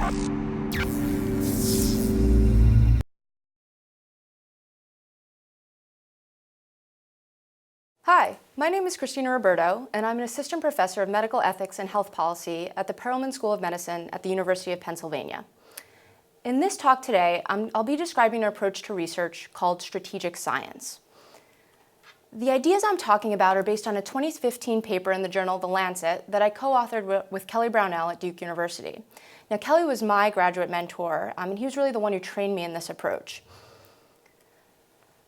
Hi, my name is Christina Roberto, and I'm an assistant professor of medical ethics and health policy at the Perelman School of Medicine at the University of Pennsylvania. In this talk today, I'll be describing an approach to research called strategic science. The ideas I'm talking about are based on a 2015 paper in the journal The Lancet that I co-authored with Kelly Brownell at Duke University. Now, Kelly was my graduate mentor, and he was really the one who trained me in this approach.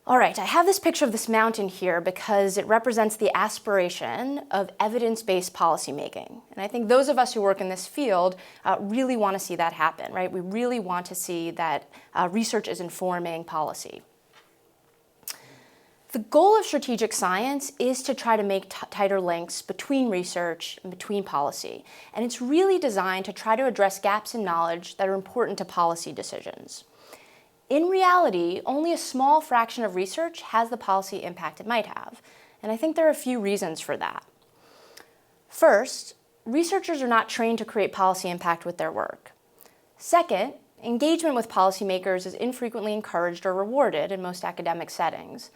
All right, I have this picture of this mountain here because it represents the aspiration of evidence-based policymaking. And I think those of us who work in this field really want to see that happen, right? We really want to see that research is informing policy. The goal of strategic science is to try to make tighter links between research and between policy. And it's really designed to try to address gaps in knowledge that are important to policy decisions. In reality, only a small fraction of research has the policy impact it might have, and I think there are a few reasons for that. First, researchers are not trained to create policy impact with their work. Second, engagement with policymakers is infrequently encouraged or rewarded in most academic settings.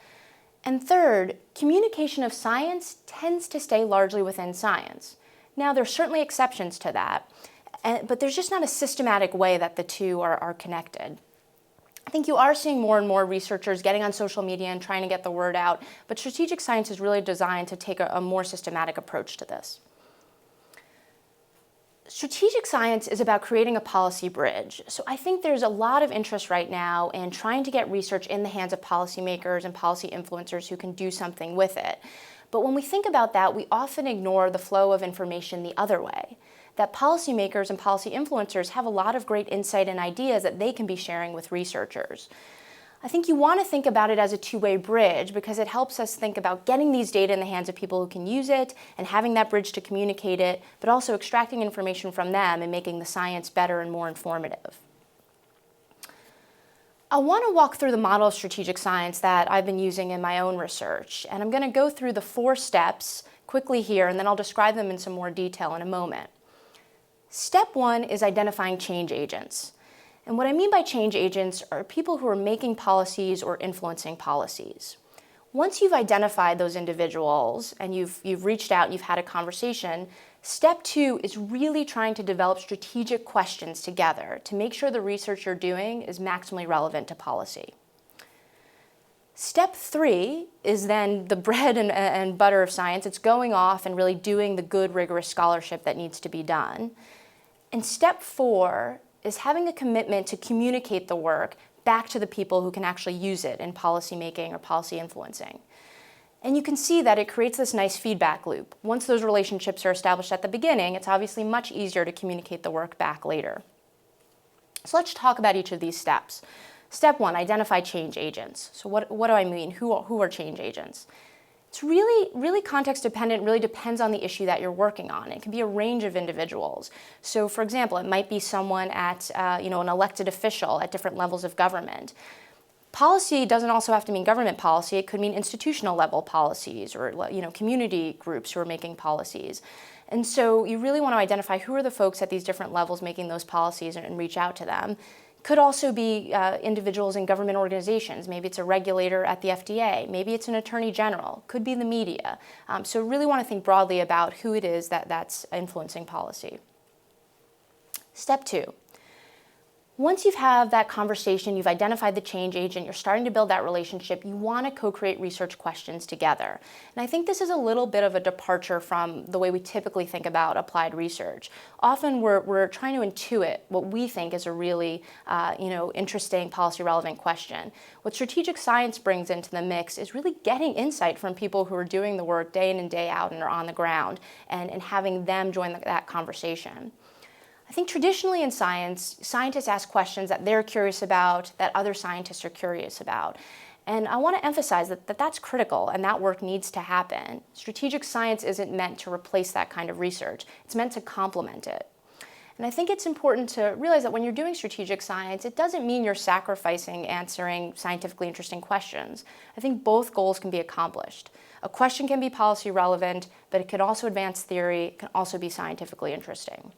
And third, communication of science tends to stay largely within science. Now, there are certainly exceptions to that, but there's just not a systematic way that the two are connected. I think you are seeing more and more researchers getting on social media and trying to get the word out, but strategic science is really designed to take a more systematic approach to this. Strategic science is about creating a policy bridge. So I think there's a lot of interest right now in trying to get research in the hands of policymakers and policy influencers who can do something with it. But when we think about that, we often ignore the flow of information the other way. That policymakers and policy influencers have a lot of great insight and ideas that they can be sharing with researchers. I think you want to think about it as a two-way bridge because it helps us think about getting these data in the hands of people who can use it and having that bridge to communicate it, but also extracting information from them and making the science better and more informative. I want to walk through the model of strategic science that I've been using in my own research, and I'm going to go through the 4 steps quickly here, and then I'll describe them in some more detail in a moment. Step 1 is identifying change agents. And what I mean by change agents are people who are making policies or influencing policies. Once you've identified those individuals and you've reached out and you've had a conversation, step 2 is really trying to develop strategic questions together to make sure the research you're doing is maximally relevant to policy. Step 3 is then the bread and butter of science. It's going off and really doing the good, rigorous scholarship that needs to be done. And step 4 is having a commitment to communicate the work back to the people who can actually use it in policy making or policy influencing. And you can see that it creates this nice feedback loop. Once those relationships are established at the beginning, it's obviously much easier to communicate the work back later. So let's talk about each of these steps. Step 1, identify change agents. So what do I mean? Who are change agents? It's really context dependent, really depends on the issue that you're working on. It can be a range of individuals. So for example, it might be someone at an elected official at different levels of government. Policy doesn't also have to mean government policy. It could mean institutional level policies or community groups who are making policies. And so you really want to identify who are the folks at these different levels making those policies and reach out to them. Could also be individuals in government organizations. Maybe it's a regulator at the FDA. Maybe it's an attorney general. Could be the media. So really want to think broadly about who it is that's influencing policy. Step 2. Once you've had that conversation, you've identified the change agent, you're starting to build that relationship, you want to co-create research questions together. And I think this is a little bit of a departure from the way we typically think about applied research. Often we're trying to intuit what we think is a really interesting policy relevant question. What strategic science brings into the mix is really getting insight from people who are doing the work day in and day out and are on the ground and having them join that conversation. I think traditionally in science, scientists ask questions that they're curious about, that other scientists are curious about. And I want to emphasize that that's critical and that work needs to happen. Strategic science isn't meant to replace that kind of research. It's meant to complement it. And I think it's important to realize that when you're doing strategic science, it doesn't mean you're sacrificing answering scientifically interesting questions. I think both goals can be accomplished. A question can be policy relevant, but it can also advance theory, it can also be scientifically interesting.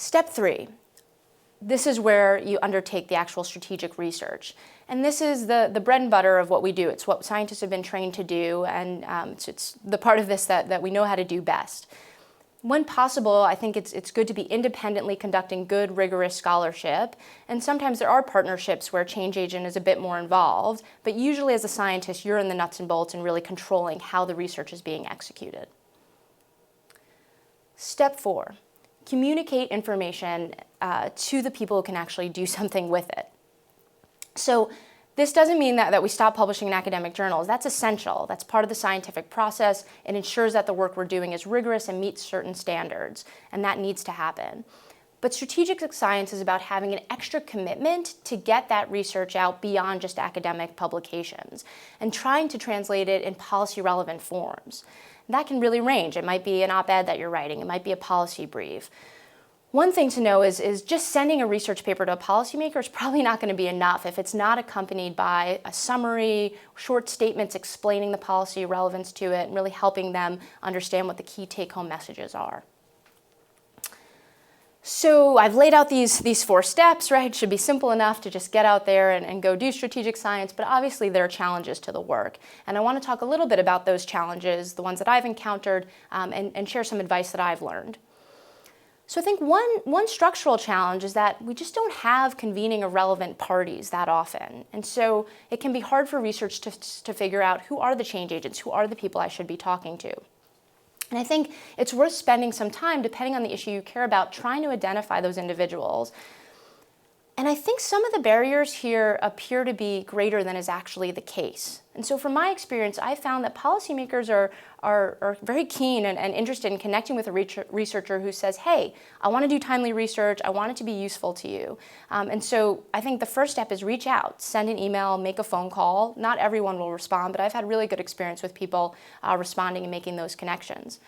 Step 3. This is where you undertake the actual strategic research. And this is the bread and butter of what we do. It's what scientists have been trained to do, and it's the part of this that we know how to do best. When possible, I think it's good to be independently conducting good, rigorous scholarship. And sometimes there are partnerships where change agent is a bit more involved, but usually as a scientist, you're in the nuts and bolts and really controlling how the research is being executed. Step 4, communicate information to the people who can actually do something with it. So this doesn't mean that we stop publishing in academic journals. That's essential. That's part of the scientific process. It ensures that the work we're doing is rigorous and meets certain standards, and that needs to happen. But strategic science is about having an extra commitment to get that research out beyond just academic publications and trying to translate it in policy-relevant forms. That can really range. It might be an op-ed that you're writing. It might be a policy brief. One thing to know is just sending a research paper to a policymaker is probably not going to be enough if it's not accompanied by a summary, short statements explaining the policy relevance to it, and really helping them understand what the key take-home messages are. So I've laid out these 4 steps, right? It should be simple enough to just get out there and go do strategic science, but obviously there are challenges to the work. And I want to talk a little bit about those challenges, the ones that I've encountered, and share some advice that I've learned. So I think one structural challenge is that we just don't have convening of relevant parties that often. And so it can be hard for research to figure out who are the change agents, who are the people I should be talking to. And I think it's worth spending some time, depending on the issue you care about, trying to identify those individuals. And I think some of the barriers here appear to be greater than is actually the case. And so from my experience, I found that policymakers are very keen and interested in connecting with a researcher who says, hey, I want to do timely research, I want it to be useful to you. And so I think the first step is reach out, send an email, make a phone call. Not everyone will respond, but I've had really good experience with people responding and making those connections.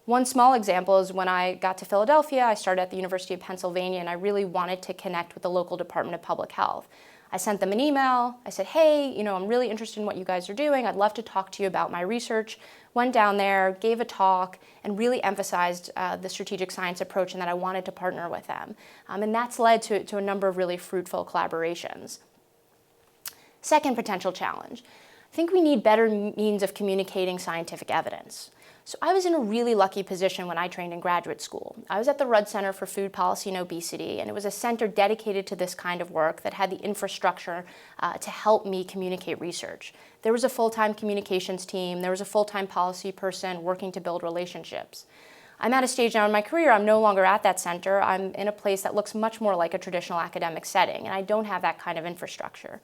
One small example is when I got to Philadelphia, I started at the University of Pennsylvania, and I really wanted to connect with the local Department of Public Health. I sent them an email. I said, hey, I'm really interested in what you guys are doing. I'd love to talk to you about my research. Went down there, gave a talk, and really emphasized the strategic science approach and that I wanted to partner with them. And that's led to a number of really fruitful collaborations. Second potential challenge. I think we need better means of communicating scientific evidence. So I was in a really lucky position when I trained in graduate school. I was at the Rudd Center for Food Policy and Obesity, and it was a center dedicated to this kind of work that had the infrastructure to help me communicate research. There was a full-time communications team, there was a full-time policy person working to build relationships. I'm at a stage now in my career, I'm no longer at that center. I'm in a place that looks much more like a traditional academic setting, and I don't have that kind of infrastructure.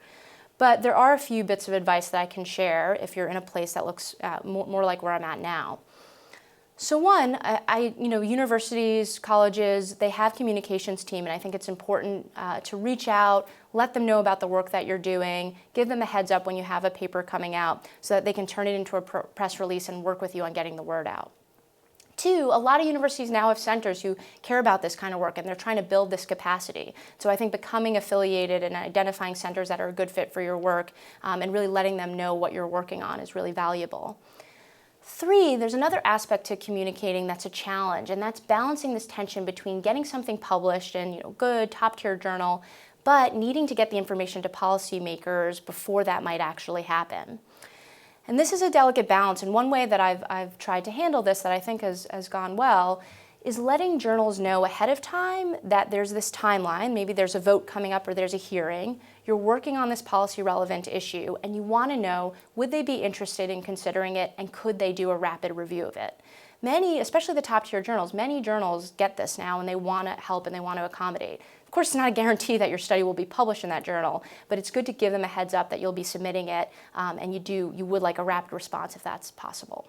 But there are a few bits of advice that I can share if you're in a place that looks more like where I'm at now. So one, universities, colleges, they have communications team, and I think it's important to reach out, let them know about the work that you're doing, give them a heads up when you have a paper coming out so that they can turn it into a press release and work with you on getting the word out. Two, a lot of universities now have centers who care about this kind of work, and they're trying to build this capacity. So I think becoming affiliated and identifying centers that are a good fit for your work and really letting them know what you're working on is really valuable. Three, there's another aspect to communicating that's a challenge, and that's balancing this tension between getting something published in good, top-tier journal, but needing to get the information to policymakers before that might actually happen. And this is a delicate balance, and one way that I've tried to handle this that I think has gone well is letting journals know ahead of time that there's this timeline, maybe there's a vote coming up or there's a hearing, you're working on this policy relevant issue, and you want to know, would they be interested in considering it, and could they do a rapid review of it? Many, especially the top tier journals, many journals get this now and they want to help and they want to accommodate. Of course, it's not a guarantee that your study will be published in that journal, but it's good to give them a heads up that you'll be submitting it, and you would like a rapid response if that's possible.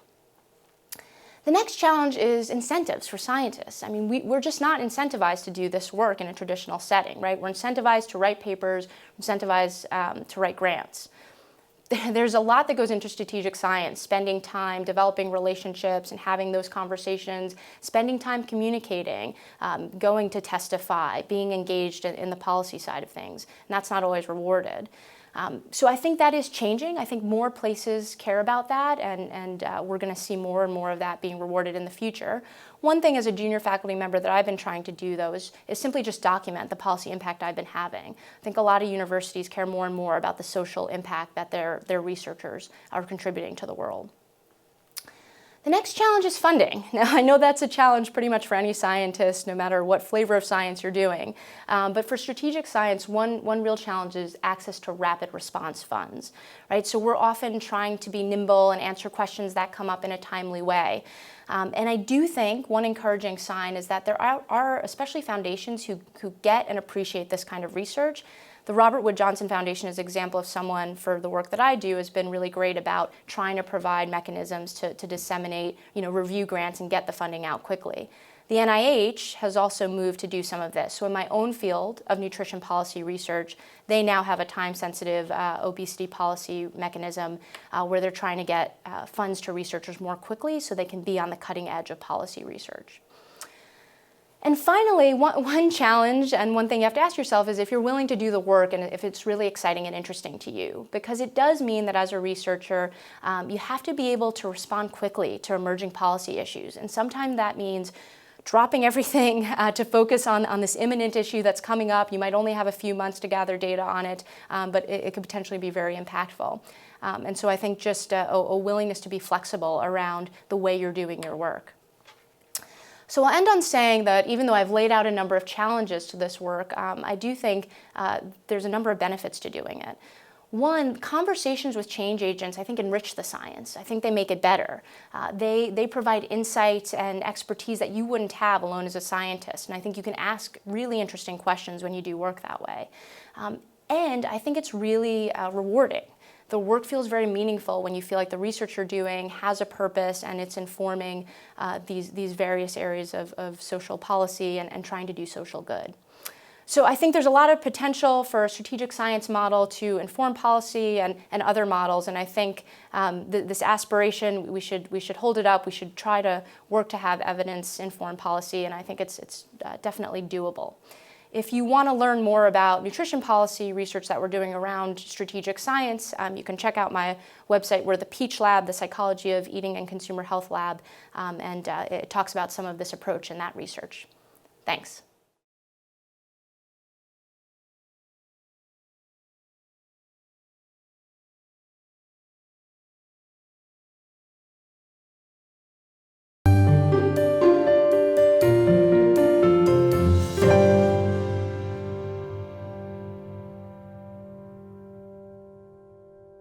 The next challenge is incentives for scientists. I mean, we're just not incentivized to do this work in a traditional setting, right? We're incentivized to write papers, incentivized to write grants. There's a lot that goes into strategic science, spending time developing relationships and having those conversations, spending time communicating, going to testify, being engaged in the policy side of things, and that's not always rewarded. So I think that is changing. I think more places care about that, and we're going to see more and more of that being rewarded in the future. One thing as a junior faculty member that I've been trying to do, though, is simply just document the policy impact I've been having. I think a lot of universities care more and more about the social impact that their researchers are contributing to the world. The next challenge is funding. Now, I know that's a challenge pretty much for any scientist, no matter what flavor of science you're doing. But for strategic science, one real challenge is access to rapid response funds, right? So we're often trying to be nimble and answer questions that come up in a timely way. And I do think one encouraging sign is that there are especially foundations who get and appreciate this kind of research. The Robert Wood Johnson Foundation is an example of someone, for the work that I do, has been really great about trying to provide mechanisms to disseminate, review grants and get the funding out quickly. The NIH has also moved to do some of this. So in my own field of nutrition policy research, they now have a time-sensitive obesity policy mechanism where they're trying to get funds to researchers more quickly so they can be on the cutting edge of policy research. And finally, one challenge and one thing you have to ask yourself is if you're willing to do the work and if it's really exciting and interesting to you. Because it does mean that as a researcher, you have to be able to respond quickly to emerging policy issues. And sometimes that means dropping everything to focus on this imminent issue that's coming up. You might only have a few months to gather data on it, but it could potentially be very impactful. And so I think just a willingness to be flexible around the way you're doing your work. So I'll end on saying that even though I've laid out a number of challenges to this work, I do think there's a number of benefits to doing it. One, conversations with change agents, I think, enrich the science. I think they make it better. They provide insights and expertise that you wouldn't have alone as a scientist. And I think you can ask really interesting questions when you do work that way. And I think it's really rewarding. The work feels very meaningful when you feel like the research you're doing has a purpose and it's informing these various areas of social policy and trying to do social good. So I think there's a lot of potential for a strategic science model to inform policy and other models, and I think this aspiration, we should hold it up. We should try to work to have evidence-informed policy, and I think it's definitely doable. If you want to learn more about nutrition policy research that we're doing around strategic science, you can check out my website. We're the Peach Lab, the Psychology of Eating and Consumer Health Lab, and it talks about some of this approach in that research. Thanks.